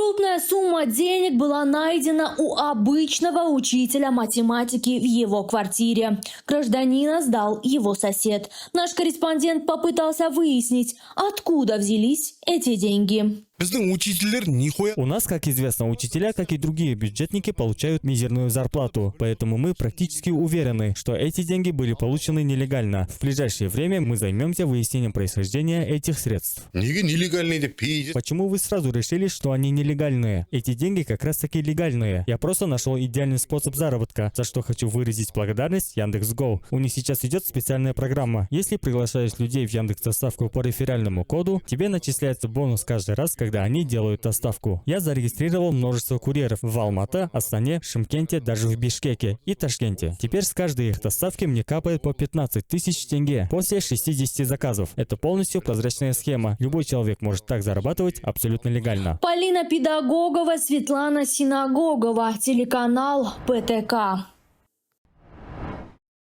Крупная сумма денег была найдена у обычного учителя математики в его квартире. Гражданина сдал его сосед. Наш корреспондент попытался выяснить, откуда взялись эти деньги. У нас, как известно, учителя, как и другие бюджетники, получают мизерную зарплату. Поэтому мы практически уверены, что эти деньги были получены нелегально. В ближайшее время мы займемся выяснением происхождения этих средств. Почему вы сразу решили, что они нелегальные? Эти деньги как раз таки легальные. Я просто нашел идеальный способ заработка, за что хочу выразить благодарность Яндекс.Го. У них сейчас идет специальная программа. Если приглашаешь людей в Яндекс.Доставку по реферальному коду, тебе начисляется бонус каждый раз, когда они делают доставку. Я зарегистрировал множество курьеров в Алматы, Астане, Шымкенте, даже в Бишкеке и Ташкенте. Теперь с каждой их доставки мне капает по 15 тысяч тенге после 60 заказов. Это полностью прозрачная схема. Любой человек может так зарабатывать абсолютно легально. Полина Педагогова, Светлана Синагогова, телеканал ПТК.